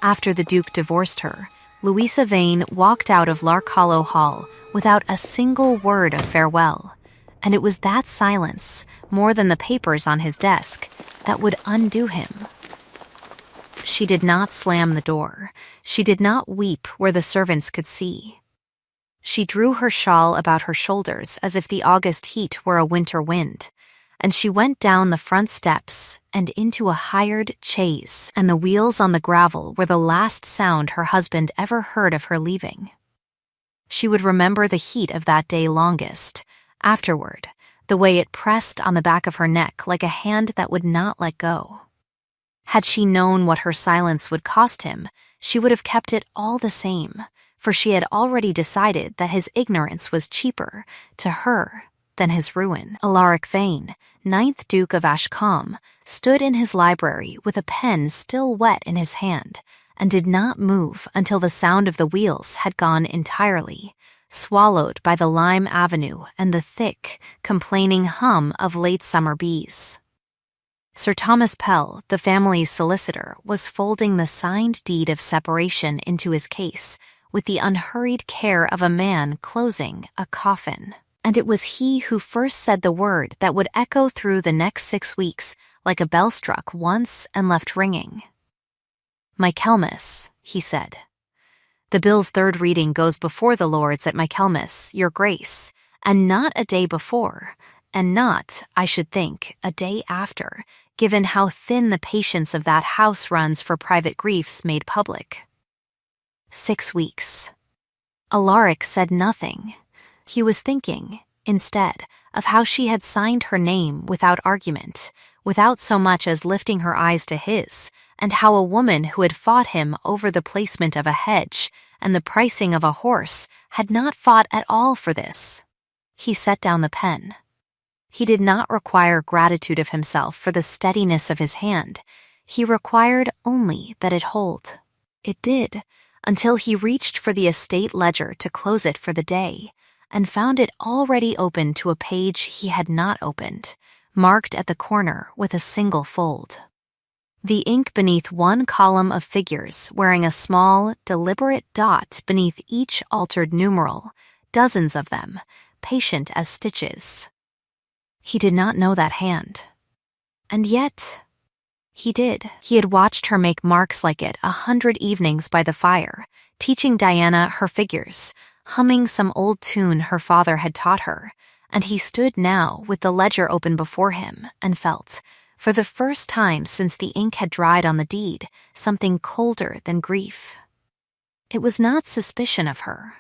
After the Duke divorced her, Louisa Vane walked out of Lark Hollow Hall without a single word of farewell, and it was that silence, more than the papers on his desk, that would undo him. She did not slam the door. She did not weep where the servants could see. She drew her shawl about her shoulders as if the August heat were a winter wind, and she went down the front steps and into a hired chaise, and the wheels on the gravel were the last sound her husband ever heard of her leaving. She would remember the heat of that day longest, afterward, the way it pressed on the back of her neck like a hand that would not let go. Had she known what her silence would cost him, she would have kept it all the same, for she had already decided that his ignorance was cheaper, to her, than his ruin. Alaric Vane, 9th Duke of Ashcombe, stood in his library with a pen still wet in his hand, and did not move until the sound of the wheels had gone entirely, swallowed by the lime avenue and the thick, complaining hum of late summer bees. Sir Thomas Pell, the family's solicitor, was folding the signed deed of separation into his case with the unhurried care of a man closing a coffin. And it was he who first said the word that would echo through the next 6 weeks like a bell struck once and left ringing. Michaelmas, he said. The bill's third reading goes before the Lords at Michaelmas, Your Grace, and not a day before, and not, I should think, a day after, given how thin the patience of that house runs for private griefs made public. 6 weeks. Alaric said nothing. He was thinking, instead, of how she had signed her name without argument, without so much as lifting her eyes to his, and how a woman who had fought him over the placement of a hedge and the pricing of a horse had not fought at all for this. He set down the pen. He did not require gratitude of himself for the steadiness of his hand. He required only that it hold. It did, until he reached for the estate ledger to close it for the day, and found it already open to a page he had not opened, marked at the corner with a single fold. The ink beneath one column of figures wearing a small, deliberate dot beneath each altered numeral, dozens of them, patient as stitches. He did not know that hand. And yet, he did. He had watched her make marks like it 100 evenings by the fire, teaching Diana her figures, humming some old tune her father had taught her, and he stood now with the ledger open before him and felt, for the first time since the ink had dried on the deed, something colder than grief. It was not suspicion of her.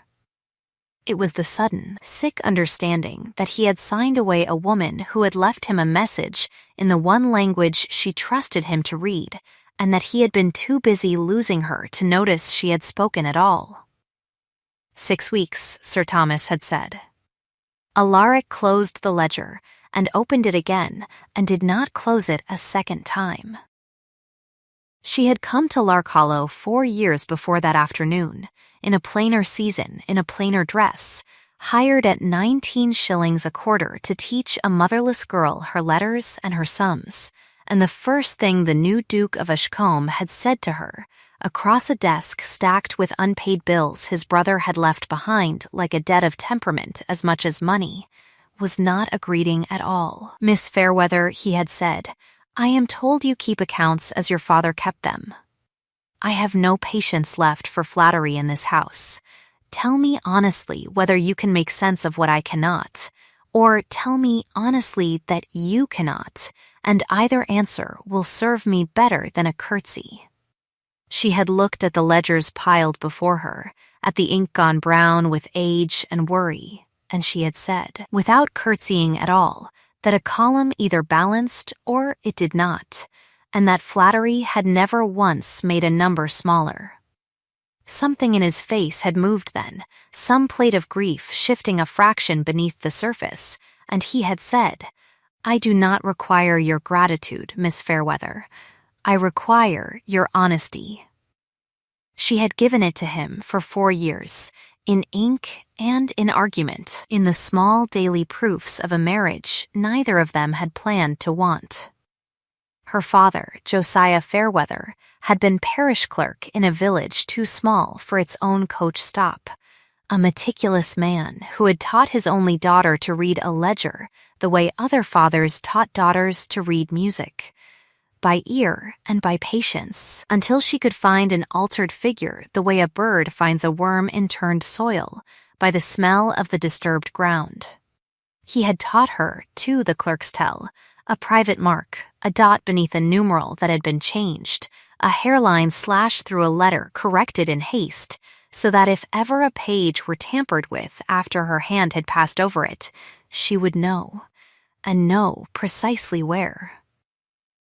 It was the sudden, sick understanding that he had signed away a woman who had left him a message in the one language she trusted him to read, and that he had been too busy losing her to notice she had spoken at all. 6 weeks, Sir Thomas had said. Alaric closed the ledger and opened it again and did not close it a second time. She had come to Lark Hollow 4 years before that afternoon, in a plainer season, in a plainer dress, hired at 19 shillings a quarter to teach a motherless girl her letters and her sums, and the first thing the new Duke of Ashcombe had said to her, across a desk stacked with unpaid bills his brother had left behind like a debt of temperament as much as money, was not a greeting at all. Miss Fairweather, he had said, I am told you keep accounts as your father kept them. I have no patience left for flattery in this house. Tell me honestly whether you can make sense of what I cannot, or tell me honestly that you cannot, and either answer will serve me better than a curtsy. She had looked at the ledgers piled before her, at the ink gone brown with age and worry, and she had said, without curtsying at all, that a column either balanced or it did not, and that flattery had never once made a number smaller. Something in his face had moved then, some plate of grief shifting a fraction beneath the surface, and he had said, I do not require your gratitude, Miss Fairweather. I require your honesty. She had given it to him for 4 years, in ink and in argument, in the small daily proofs of a marriage neither of them had planned to want. Her father, Josiah Fairweather, had been parish clerk in a village too small for its own coach stop. A meticulous man who had taught his only daughter to read a ledger the way other fathers taught daughters to read music. By ear and by patience, until she could find an altered figure the way a bird finds a worm in turned soil, by the smell of the disturbed ground. He had taught her, too, the clerks tell, a private mark, a dot beneath a numeral that had been changed, a hairline slashed through a letter corrected in haste, so that if ever a page were tampered with after her hand had passed over it, she would know, and know precisely where.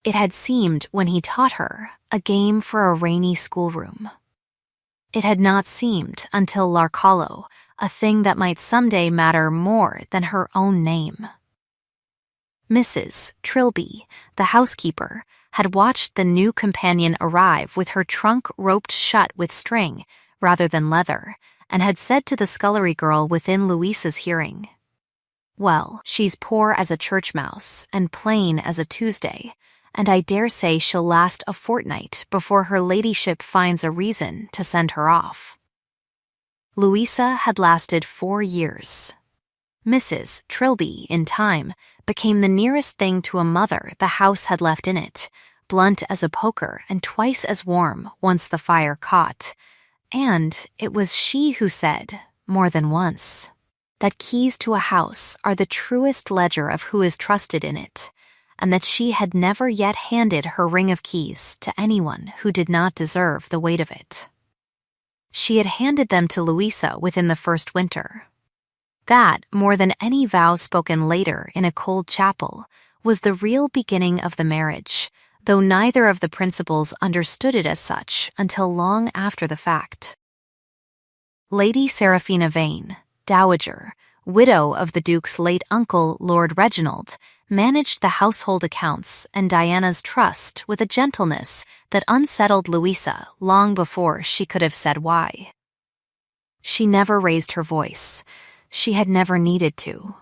It had seemed, when he taught her, a game for a rainy schoolroom. It had not seemed until Larcallo, a thing that might someday matter more than her own name. Mrs. Trilby, the housekeeper, had watched the new companion arrive with her trunk roped shut with string rather than leather, and had said to the scullery girl within Louisa's hearing, "Well, she's poor as a church mouse and plain as a Tuesday, and I dare say she'll last a fortnight before her ladyship finds a reason to send her off." Louisa had lasted 4 years. Mrs. Trilby, in time, became the nearest thing to a mother the house had left in it, blunt as a poker and twice as warm once the fire caught. And it was she who said, more than once, that keys to a house are the truest ledger of who is trusted in it, and that she had never yet handed her ring of keys to anyone who did not deserve the weight of it. She had handed them to Louisa within the first winter. That, more than any vow spoken later in a cold chapel, was the real beginning of the marriage, though neither of the principals understood it as such until long after the fact. Lady Seraphina Vane, dowager, widow of the Duke's late uncle, Lord Reginald, managed the household accounts and Diana's trust with a gentleness that unsettled Louisa long before she could have said why. She never raised her voice. She had never needed to.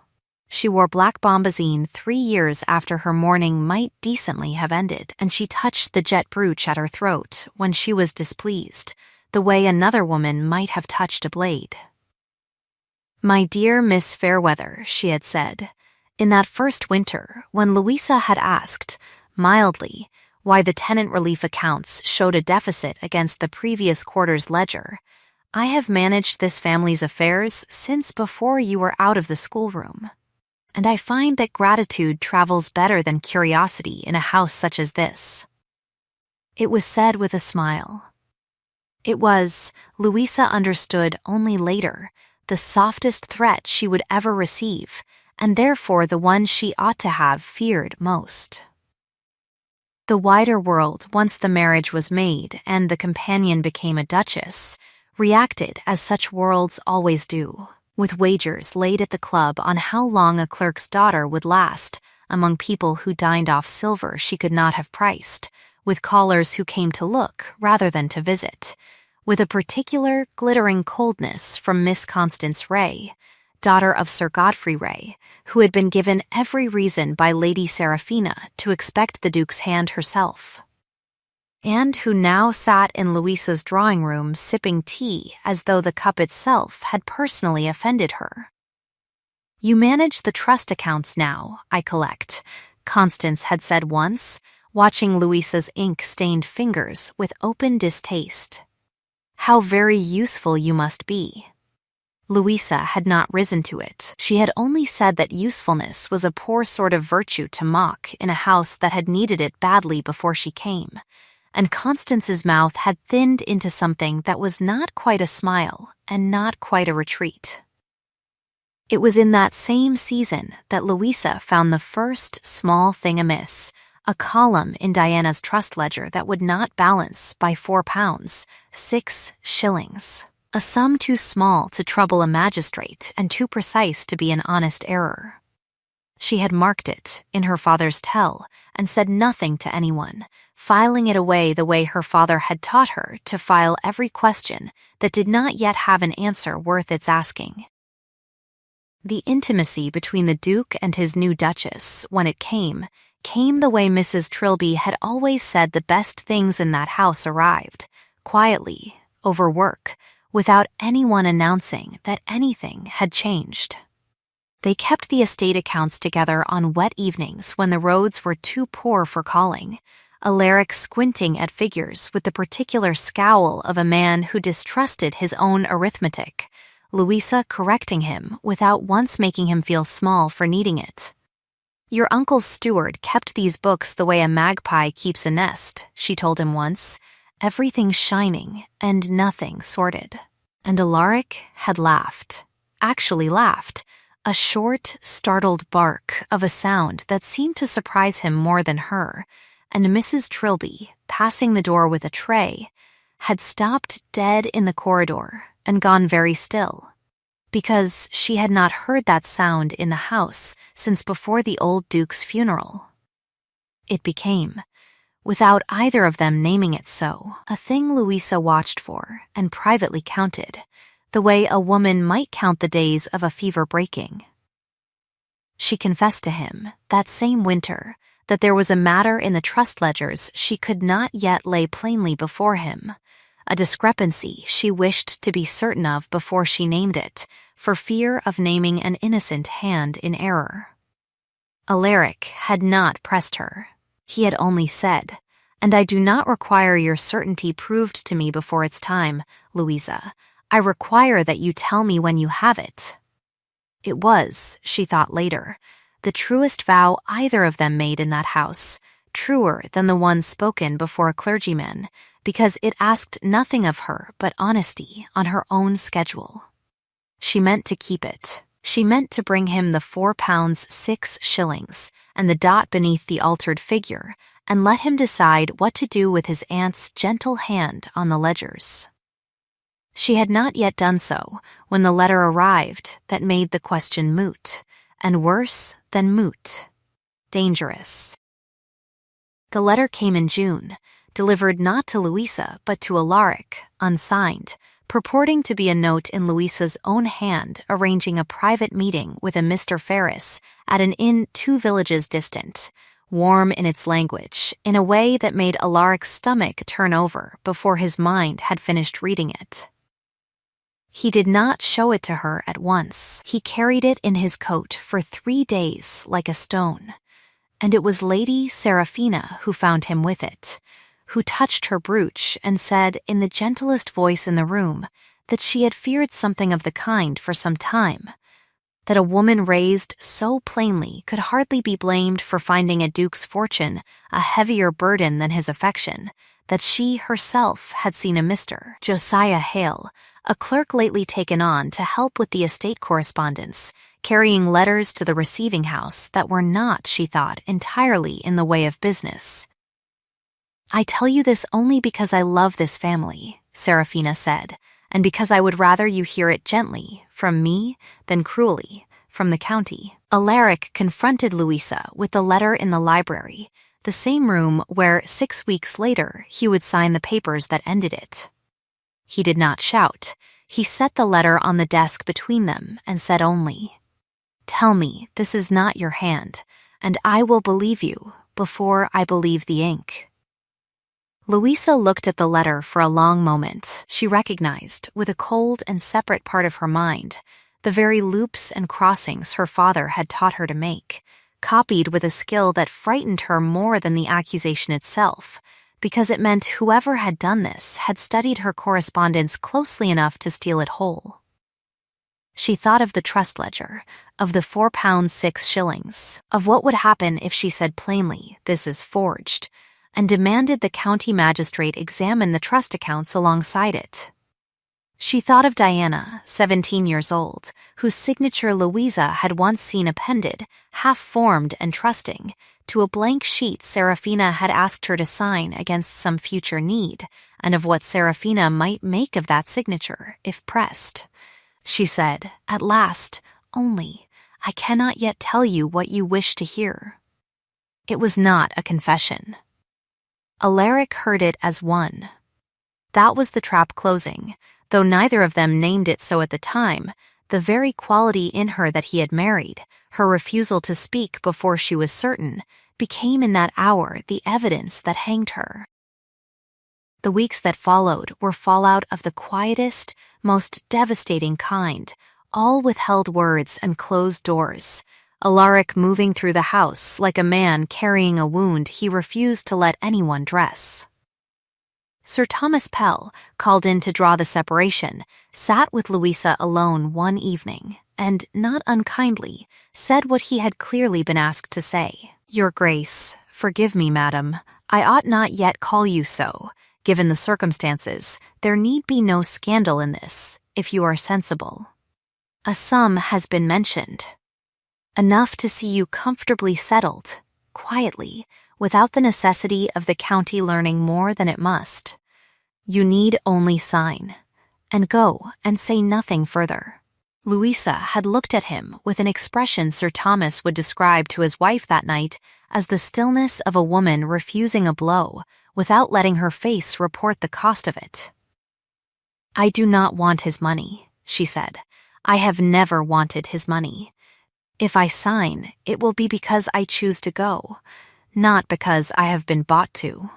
She wore black bombazine 3 years after her mourning might decently have ended, and she touched the jet brooch at her throat when she was displeased, the way another woman might have touched a blade. "My dear Miss Fairweather," she had said, in that first winter when Louisa had asked, mildly, why the tenant relief accounts showed a deficit against the previous quarter's ledger, "I have managed this family's affairs since before you were out of the schoolroom, and I find that gratitude travels better than curiosity in a house such as this." It was said with a smile. It was, Louisa understood only later, the softest threat she would ever receive, and therefore the one she ought to have feared most. The wider world, once the marriage was made and the companion became a duchess, reacted as such worlds always do, with wagers laid at the club on how long a clerk's daughter would last among people who dined off silver she could not have priced, with callers who came to look rather than to visit, with a particular glittering coldness from Miss Constance Ray, daughter of Sir Godfrey Ray, who had been given every reason by Lady Seraphina to expect the Duke's hand herself, and who now sat in Louisa's drawing room sipping tea as though the cup itself had personally offended her. "You manage the trust accounts now, I collect," Constance had said once, watching Louisa's ink-stained fingers with open distaste. "How very useful you must be." Louisa had not risen to it. She had only said that usefulness was a poor sort of virtue to mock in a house that had needed it badly before she came, and Constance's mouth had thinned into something that was not quite a smile and not quite a retreat. It was in that same season that Louisa found the first small thing amiss, a column in Diana's trust ledger that would not balance by £4, 6 shillings. A sum too small to trouble a magistrate and too precise to be an honest error. She had marked it in her father's tell and said nothing to anyone, filing it away the way her father had taught her to file every question that did not yet have an answer worth its asking. The intimacy between the Duke and his new Duchess, when it came, came the way Mrs. Trilby had always said the best things in that house arrived, quietly, over work, without anyone announcing that anything had changed. They kept the estate accounts together on wet evenings when the roads were too poor for calling, Alaric squinting at figures with the particular scowl of a man who distrusted his own arithmetic, Louisa correcting him without once making him feel small for needing it. "Your uncle's steward kept these books the way a magpie keeps a nest," she told him once, "everything shining and nothing sorted." And Alaric had laughed, actually laughed, a short, startled bark of a sound that seemed to surprise him more than her, and Mrs. Trilby, passing the door with a tray, had stopped dead in the corridor and gone very still, because she had not heard that sound in the house since before the old Duke's funeral. It became, without either of them naming it so, a thing Louisa watched for and privately counted, the way a woman might count the days of a fever breaking. She confessed to him, that same winter, that there was a matter in the trust ledgers she could not yet lay plainly before him, a discrepancy she wished to be certain of before she named it, for fear of naming an innocent hand in error. Alaric had not pressed her. He had only said, "And I do not require your certainty proved to me before its time, Louisa. I require that you tell me when you have it." It was, she thought later, the truest vow either of them made in that house, truer than the one spoken before a clergyman, because it asked nothing of her but honesty on her own schedule. She meant to keep it. She meant to bring him the £4 6 and the dot beneath the altered figure, and let him decide what to do with his aunt's gentle hand on the ledgers. She had not yet done so when the letter arrived that made the question moot, and worse than moot, dangerous. The letter came in June, delivered not to Louisa but to Alaric, unsigned, purporting to be a note in Louisa's own hand arranging a private meeting with a Mr. Ferris at an inn 2 villages distant, warm in its language, in a way that made Alaric's stomach turn over before his mind had finished reading it. He did not show it to her at once. He carried it in his coat for 3 days like a stone, and it was Lady Seraphina who found him with it, who touched her brooch and said in the gentlest voice in the room that she had feared something of the kind for some time, that a woman raised so plainly could hardly be blamed for finding a duke's fortune a heavier burden than his affection, that she herself had seen a Mr. Josiah Hale, a clerk lately taken on to help with the estate correspondence, carrying letters to the receiving house that were not, she thought, entirely in the way of business. "I tell you this only because I love this family," Seraphina said, "and because I would rather you hear it gently, from me, than cruelly, from the county." Alaric confronted Louisa with the letter in the library, the same room where 6 weeks later he would sign the papers that ended it. He did not shout. He set the letter on the desk between them and said only, "Tell me this is not your hand, and I will believe you before I believe the ink." Louisa looked at the letter for a long moment. She recognized, with a cold and separate part of her mind, the very loops and crossings her father had taught her to make, copied with a skill that frightened her more than the accusation itself, because it meant whoever had done this had studied her correspondence closely enough to steal it whole. She thought of the trust ledger, of the £4 6, of what would happen if she said plainly, "This is forged," and demanded the county magistrate examine the trust accounts alongside it. She thought of Diana, 17 years old, whose signature Louisa had once seen appended, half-formed and trusting, to a blank sheet Seraphina had asked her to sign against some future need, and of what Seraphina might make of that signature, if pressed. She said, at last, "Only, I cannot yet tell you what you wish to hear." It was not a confession. Alaric heard it as one. That was the trap closing, though neither of them named it so at the time, the very quality in her that he had married, her refusal to speak before she was certain, became in that hour the evidence that hanged her. The weeks that followed were fallout of the quietest, most devastating kind, all withheld words and closed doors. Alaric moving through the house like a man carrying a wound he refused to let anyone dress. Sir Thomas Pell, called in to draw the separation, sat with Louisa alone one evening, and, not unkindly, said what he had clearly been asked to say. "Your Grace, forgive me, madam. I ought not yet call you so. Given the circumstances, there need be no scandal in this, if you are sensible. A sum has been mentioned. Enough to see you comfortably settled, quietly, without the necessity of the county learning more than it must. You need only sign, and go and say nothing further." Louisa had looked at him with an expression Sir Thomas would describe to his wife that night as the stillness of a woman refusing a blow without letting her face report the cost of it. "I do not want his money," she said. "I have never wanted his money. If I sign, it will be because I choose to go, not because I have been bought to."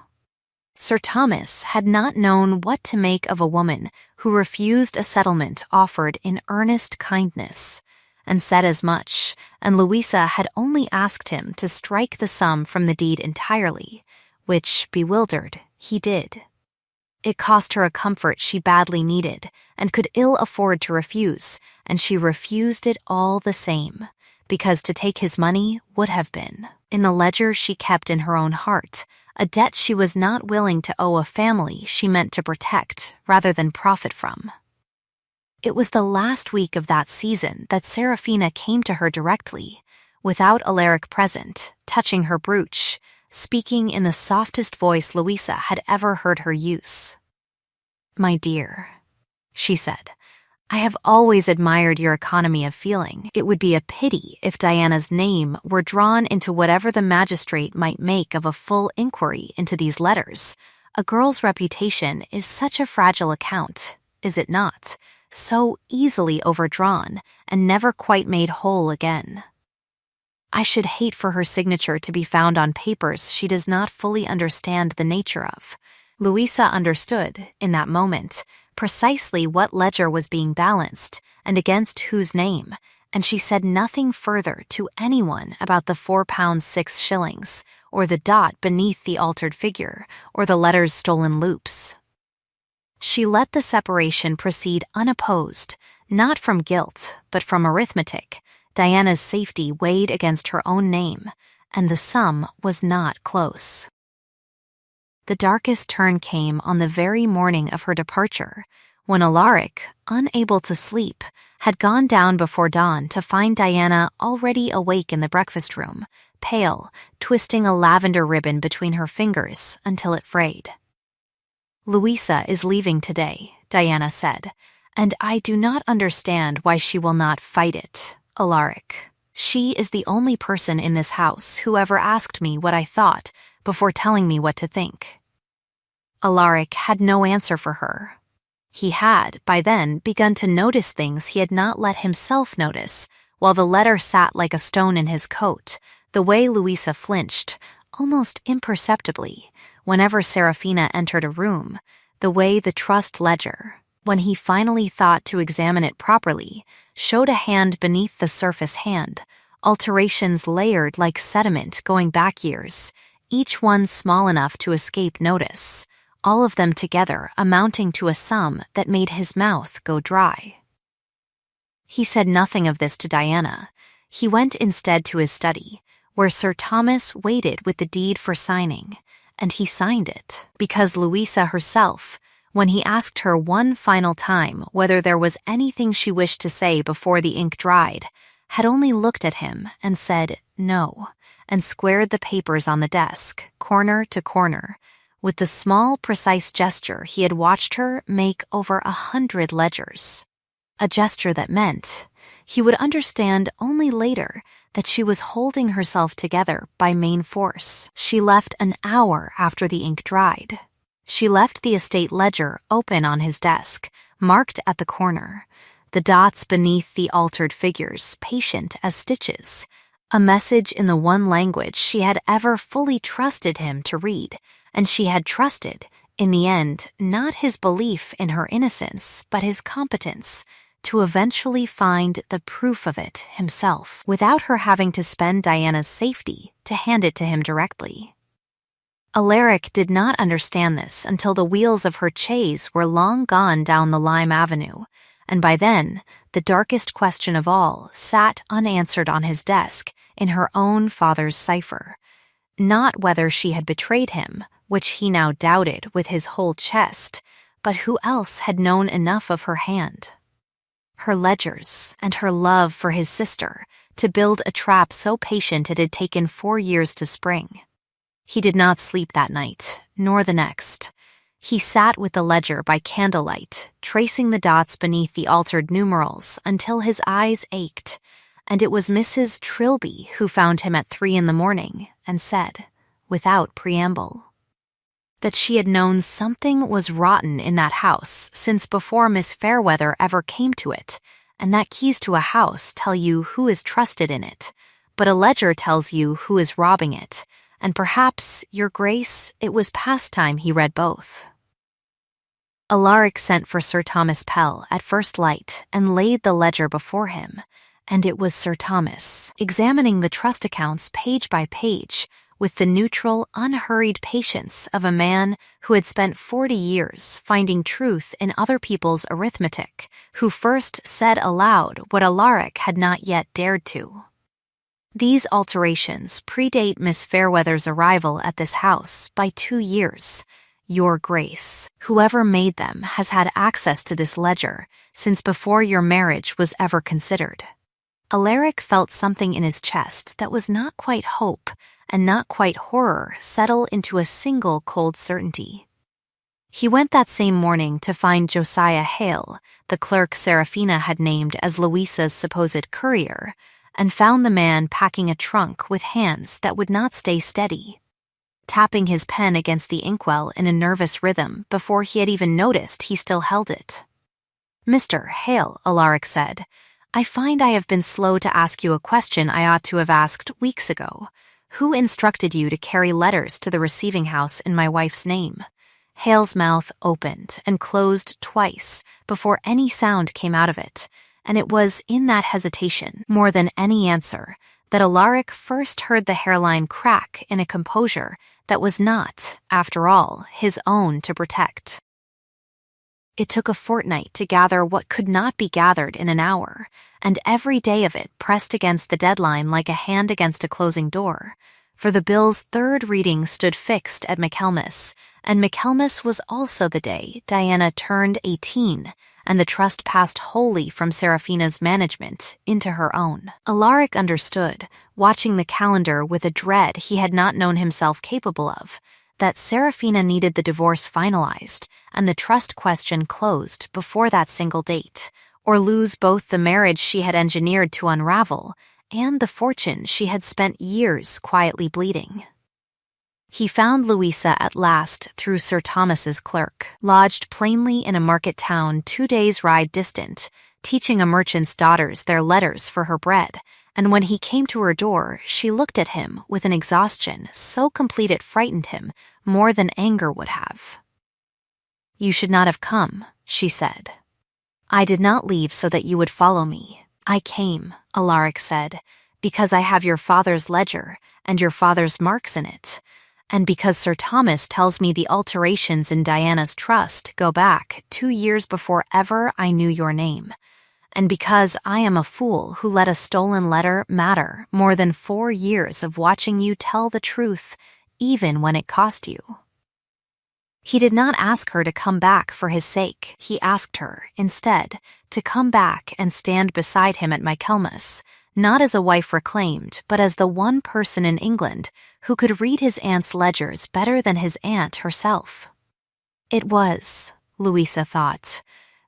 Sir Thomas had not known what to make of a woman who refused a settlement offered in earnest kindness, and said as much, and Louisa had only asked him to strike the sum from the deed entirely, which, bewildered, he did. It cost her a comfort she badly needed and could ill afford to refuse, and she refused it all the same, because to take his money would have been, in the ledger she kept in her own heart, a debt she was not willing to owe a family she meant to protect rather than profit from. It was the last week of that season that Seraphina came to her directly, without Alaric present, touching her brooch, speaking in the softest voice Louisa had ever heard her use. "My dear," she said, "I have always admired your economy of feeling. It would be a pity if Diana's name were drawn into whatever the magistrate might make of a full inquiry into these letters. A girl's reputation is such a fragile account, is it not? So easily overdrawn and never quite made whole again. I should hate for her signature to be found on papers she does not fully understand the nature of." Louisa understood, in that moment, precisely what ledger was being balanced and against whose name, and she said nothing further to anyone about the £4 6 or the dot beneath the altered figure, or the letter's stolen loops. She let the separation proceed unopposed, not from guilt, but from arithmetic. Diana's safety weighed against her own name, and the sum was not close. The darkest turn came on the very morning of her departure, when Alaric, unable to sleep, had gone down before dawn to find Diana already awake in the breakfast room, pale, twisting a lavender ribbon between her fingers until it frayed. "Louisa is leaving today," Diana said, "and I do not understand why she will not fight it, Alaric. She is the only person in this house who ever asked me what I thought before telling me what to think." Alaric had no answer for her. He had, by then, begun to notice things he had not let himself notice, while the letter sat like a stone in his coat, the way Louisa flinched, almost imperceptibly, whenever Seraphina entered a room, the way the trust ledger, when he finally thought to examine it properly, showed a hand beneath the surface hand, alterations layered like sediment going back years, each one small enough to escape notice, all of them together amounting to a sum that made his mouth go dry. He said nothing of this to Diana. He went instead to his study, where Sir Thomas waited with the deed for signing, and he signed it, because Louisa herself, when he asked her one final time whether there was anything she wished to say before the ink dried, had only looked at him and said no, and squared the papers on the desk, corner to corner, with the small, precise gesture he had watched her make over 100 ledgers. A gesture that meant, he would understand only later, that she was holding herself together by main force. She left an hour after the ink dried. She left the estate ledger open on his desk, marked at the corner, the dots beneath the altered figures patient as stitches, A message in the one language she had ever fully trusted him to read, and she had trusted, in the end, not his belief in her innocence, but his competence to eventually find the proof of it himself, without her having to spend Diana's safety to hand it to him directly. Alaric did not understand this until the wheels of her chaise were long gone down the Lime Avenue, and by then, the darkest question of all sat unanswered on his desk in her own father's cipher. Not whether she had betrayed him, which he now doubted with his whole chest, but who else had known enough of her hand. Her ledgers, and her love for his sister, to build a trap so patient it had taken 4 years to spring. He did not sleep that night, nor the next. He sat with the ledger by candlelight, tracing the dots beneath the altered numerals until his eyes ached, and it was Mrs. Trilby who found him at 3 a.m. and said, without preamble, that she had known something was rotten in that house since before Miss Fairweather ever came to it, and that keys to a house tell you who is trusted in it, but a ledger tells you who is robbing it, and perhaps, Your Grace, it was past time he read both. Alaric sent for Sir Thomas Pell at first light and laid the ledger before him, and it was Sir Thomas, examining the trust accounts page by page, with the neutral, unhurried patience of a man who had spent 40 years finding truth in other people's arithmetic, who first said aloud what Alaric had not yet dared to. These alterations predate Miss Fairweather's arrival at this house by 2 years. Your Grace, whoever made them has had access to this ledger since before your marriage was ever considered. Alaric felt something in his chest that was not quite hope and not quite horror settle into a single cold certainty. He went that same morning to find Josiah Hale, the clerk Seraphina had named as Louisa's supposed courier, and found the man packing a trunk with hands that would not stay steady, tapping his pen against the inkwell in a nervous rhythm before he had even noticed he still held it. Mr. Hale, Alaric said, I find I have been slow to ask you a question I ought to have asked weeks ago. Who instructed you to carry letters to the receiving house in my wife's name? Hale's mouth opened and closed twice before any sound came out of it, and it was in that hesitation, more than any answer, that Alaric first heard the hairline crack in a composure that was not, after all, his own to protect. It took a fortnight to gather what could not be gathered in an hour, and every day of it pressed against the deadline like a hand against a closing door, for the bill's 3rd reading stood fixed at Michaelmas, and Michaelmas was also the day Diana turned 18, and the trust passed wholly from Seraphina's management into her own. Alaric understood, watching the calendar with a dread he had not known himself capable of, that Seraphina needed the divorce finalized and the trust question closed before that single date, or lose both the marriage she had engineered to unravel and the fortune she had spent years quietly bleeding. He found Louisa at last through Sir Thomas's clerk, lodged plainly in a market town 2 days' ride distant, teaching a merchant's daughters their letters for her bread, and when he came to her door, she looked at him with an exhaustion so complete it frightened him more than anger would have. You should not have come, she said. I did not leave so that you would follow me. I came, Alaric said, because I have your father's ledger and your father's marks in it, and because Sir Thomas tells me the alterations in Diana's trust go back 2 years before ever I knew your name, and because I am a fool who let a stolen letter matter more than 4 years of watching you tell the truth, even when it cost you. He did not ask her to come back for his sake. He asked her, instead, to come back and stand beside him at Michaelmas, not as a wife reclaimed, but as the one person in England who could read his aunt's ledgers better than his aunt herself. It was, Louisa thought,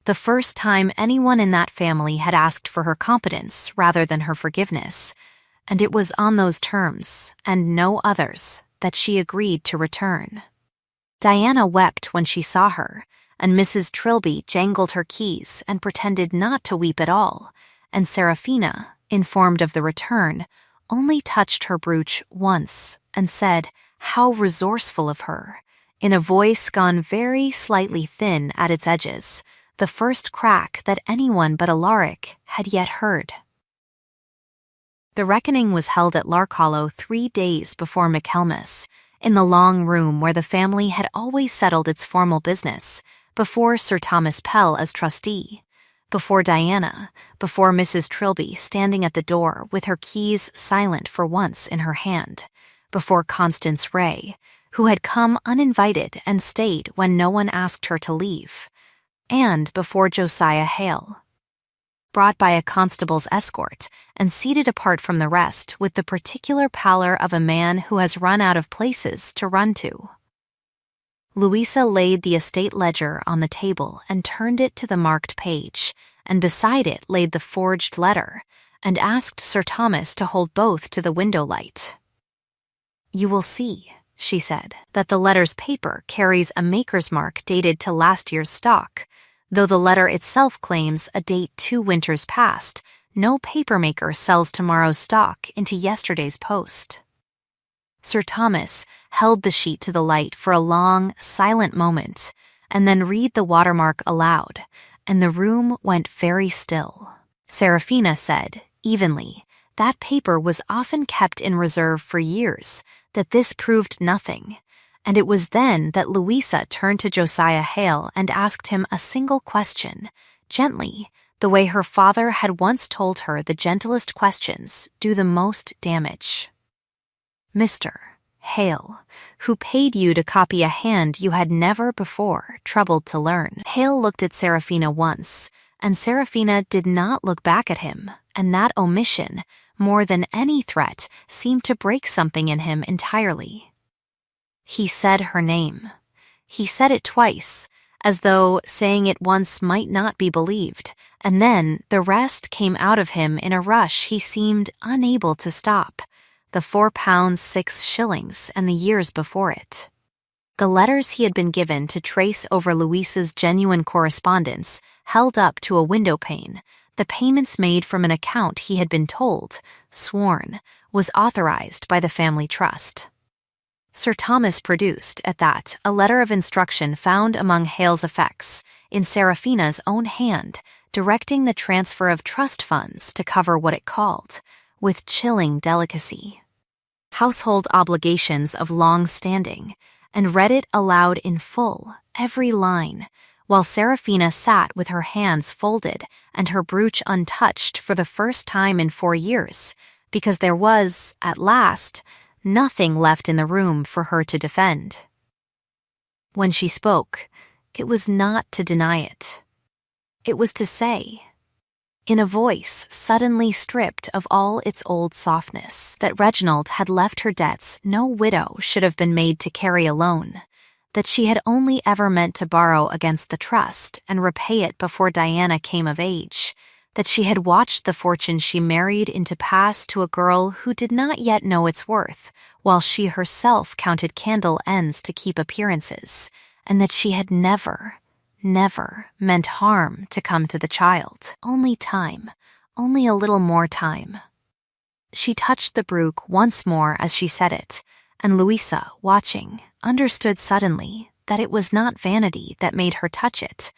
the first time anyone in that family had asked for her competence rather than her forgiveness, and it was on those terms, and no others, that she agreed to return. Diana wept when she saw her, and Mrs. Trilby jangled her keys and pretended not to weep at all, and Seraphina, informed of the return, only touched her brooch once and said, "How resourceful of her," in a voice gone very slightly thin at its edges, the first crack that anyone but Alaric had yet heard. The reckoning was held at Larkhollow 3 days before Michaelmas, in the long room where the family had always settled its formal business, before Sir Thomas Pell as trustee, before Diana, before Mrs. Trilby standing at the door with her keys silent for once in her hand, before Constance Ray, who had come uninvited and stayed when no one asked her to leave, and before Josiah Hale, brought by a constable's escort and seated apart from the rest with the particular pallor of a man who has run out of places to run to. Louisa laid the estate ledger on the table and turned it to the marked page, and beside it laid the forged letter, and asked Sir Thomas to hold both to the window light. "You will see," she said, "that the letter's paper carries a maker's mark dated to last year's stock. Though the letter itself claims a date 2 winters past, no papermaker sells tomorrow's stock into yesterday's post." Sir Thomas held the sheet to the light for a long, silent moment, and then read the watermark aloud, and the room went very still. Seraphina said, evenly, that paper was often kept in reserve for years, that this proved nothing, and it was then that Louisa turned to Josiah Hale and asked him a single question, gently, the way her father had once told her the gentlest questions do the most damage. "Mr. Hale, who paid you to copy a hand you had never before troubled to learn." Hale looked at Seraphina once, and Seraphina did not look back at him, and that omission, more than any threat, seemed to break something in him entirely. He said her name. He said it twice, as though saying it once might not be believed, and then the rest came out of him in a rush he seemed unable to stop, the £4 6 and the years before it. The letters he had been given to trace over Louisa's genuine correspondence held up to a window pane, the payments made from an account he had been told, sworn, was authorized by the family trust. Sir Thomas produced, at that, a letter of instruction found among Hale's effects, in Seraphina's own hand, directing the transfer of trust funds to cover what it called, with chilling delicacy, household obligations of long standing, and read it aloud in full, every line, while Seraphina sat with her hands folded and her brooch untouched for the first time in 4 years, because there was, at last, nothing left in the room for her to defend. When she spoke, it was not to deny it. It was to say, in a voice suddenly stripped of all its old softness, that Reginald had left her debts no widow should have been made to carry alone, that she had only ever meant to borrow against the trust and repay it before Diana came of age, that she had watched the fortune she married into pass to a girl who did not yet know its worth, while she herself counted candle ends to keep appearances, and that she had never meant harm to come to the child. Only time, only a little more time. She touched the brooch once more as she said it, and Louisa, watching, understood suddenly that it was not vanity that made her touch it,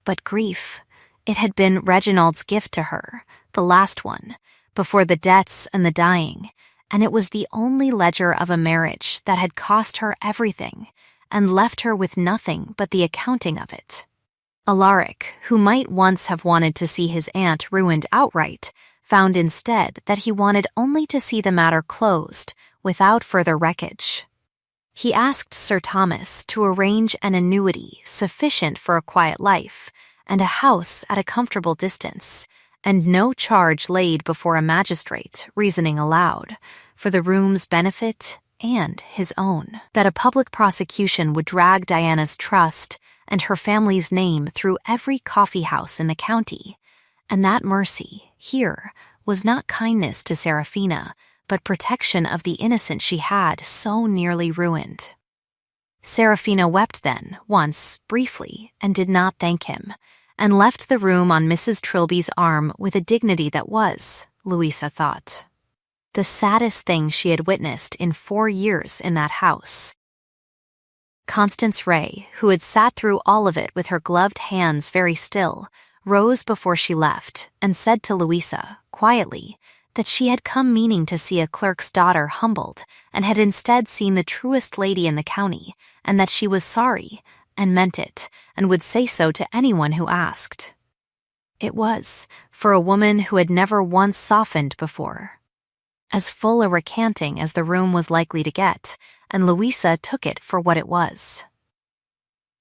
but grief. It had been Reginald's gift to her, the last one, before the debts and the dying, and it was the only ledger of a marriage that had cost her everything and left her with nothing but the accounting of it. Alaric, who might once have wanted to see his aunt ruined outright, found instead that he wanted only to see the matter closed, without further wreckage. He asked Sir Thomas to arrange an annuity sufficient for a quiet life, and a house at a comfortable distance, and no charge laid before a magistrate, reasoning aloud, for the room's benefit and his own, that a public prosecution would drag Diana's trust and her family's name through every coffee house in the county, and that mercy, here, was not kindness to Seraphina, but protection of the innocent she had so nearly ruined. Seraphina wept then, once, briefly, and did not thank him, and left the room on Mrs. Trilby's arm with a dignity that was, Louisa thought, the saddest thing she had witnessed in 4 years in that house. Constance Ray, who had sat through all of it with her gloved hands very still, rose before she left and said to Louisa, quietly, that she had come meaning to see a clerk's daughter humbled and had instead seen the truest lady in the county, and that she was sorry, and meant it, and would say so to anyone who asked. It was, for a woman who had never once softened before, as full a recanting as the room was likely to get, and Louisa took it for what it was.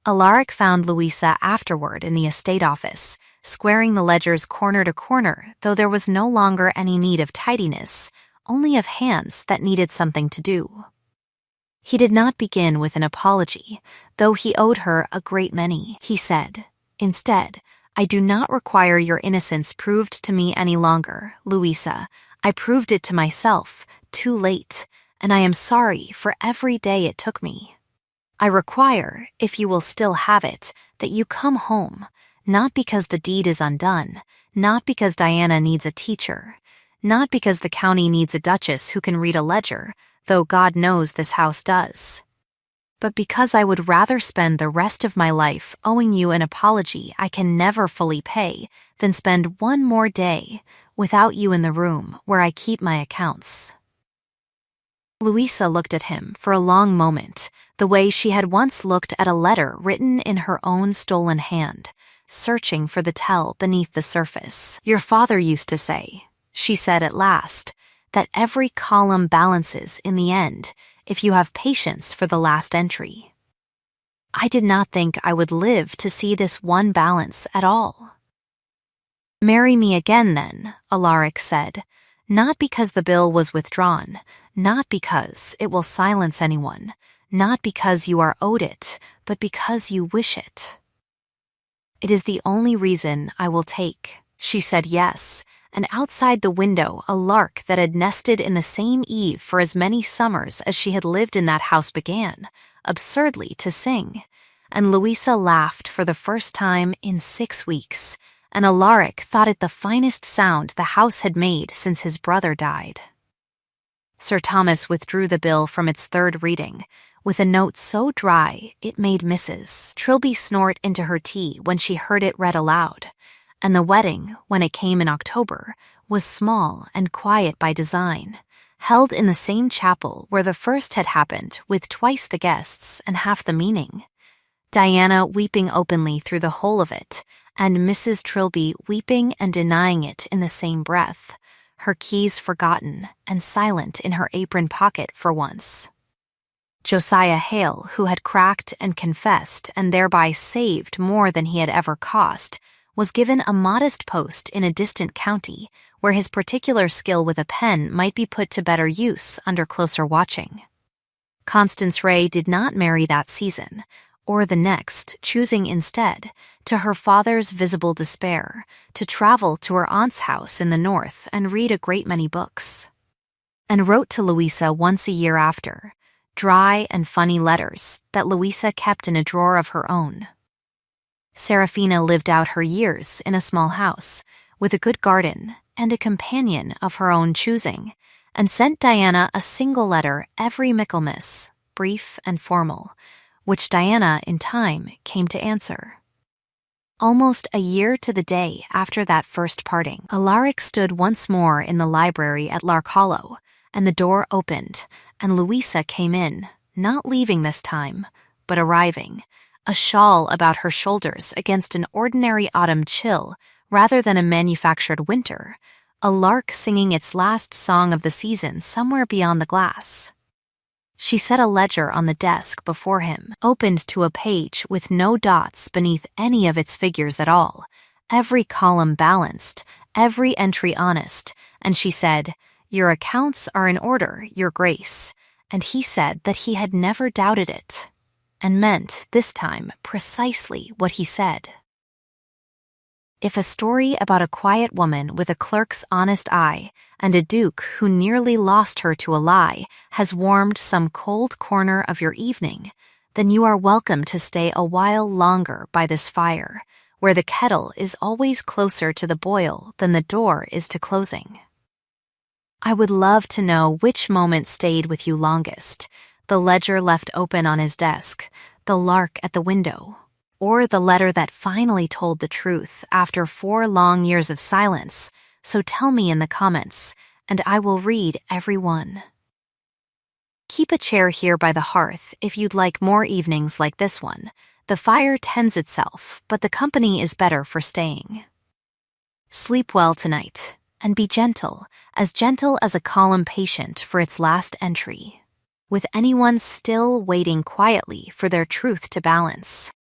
Alaric found Louisa afterward in the estate office, squaring the ledgers corner to corner, though there was no longer any need of tidiness, only of hands that needed something to do. He did not begin with an apology, though he owed her a great many. He said, instead, "I do not require your innocence proved to me any longer, Louisa. I proved it to myself, too late, and I am sorry for every day it took me. I require, if you will still have it, that you come home, not because the deed is undone, not because Diana needs a teacher, not because the county needs a duchess who can read a ledger, though God knows this house does, but because I would rather spend the rest of my life owing you an apology I can never fully pay than spend one more day without you in the room where I keep my accounts." Louisa looked at him for a long moment, the way she had once looked at a letter written in her own stolen hand, searching for the tell beneath the surface. "Your father used to say," she said at last, "that every column balances in the end if you have patience for the last entry. I did not think I would live to see this one balance at all." "Marry me again, then," Alaric said, "not because the bill was withdrawn, not because it will silence anyone, not because you are owed it, but because you wish it." "It is the only reason I will take," she said. Yes, and outside the window a lark that had nested in the same eave for as many summers as she had lived in that house began, absurdly, to sing, and Louisa laughed for the first time in 6 weeks, and Alaric thought it the finest sound the house had made since his brother died. Sir Thomas withdrew the bill from its third reading, with a note so dry it made Mrs. Trilby snort into her tea when she heard it read aloud, and the wedding, when it came in October, was small and quiet by design, held in the same chapel where the first had happened, with twice the guests and half the meaning, Diana weeping openly through the whole of it, and Mrs. Trilby weeping and denying it in the same breath, her keys forgotten and silent in her apron pocket for once. Josiah Hale, who had cracked and confessed and thereby saved more than he had ever cost, was given a modest post in a distant county where his particular skill with a pen might be put to better use under closer watching. Constance Ray did not marry that season, or the next, choosing instead, to her father's visible despair, to travel to her aunt's house in the north and read a great many books, and wrote to Louisa once a year after, dry and funny letters that Louisa kept in a drawer of her own. Serafina lived out her years in a small house, with a good garden and a companion of her own choosing, and sent Diana a single letter every Michaelmas, brief and formal, which Diana, in time, came to answer. Almost a year to the day after that first parting, Alaric stood once more in the library at Lark Hollow, and the door opened, and Louisa came in, not leaving this time, but arriving, a shawl about her shoulders against an ordinary autumn chill rather than a manufactured winter, a lark singing its last song of the season somewhere beyond the glass. She set a ledger on the desk before him, opened to a page with no dots beneath any of its figures at all, every column balanced, every entry honest, and she said, "Your accounts are in order, Your Grace," and he said that he had never doubted it, and meant, this time, precisely what he said. If a story about a quiet woman with a clerk's honest eye and a duke who nearly lost her to a lie has warmed some cold corner of your evening, then you are welcome to stay a while longer by this fire, where the kettle is always closer to the boil than the door is to closing. I would love to know which moment stayed with you longest: the ledger left open on his desk, the lark at the window, or the letter that finally told the truth after 4 long years of silence. So tell me in the comments, and I will read every one. Keep a chair here by the hearth if you'd like more evenings like this one. The fire tends itself, but the company is better for staying. Sleep well tonight, and be gentle as a column patient for its last entry, with anyone still waiting quietly for their truth to balance.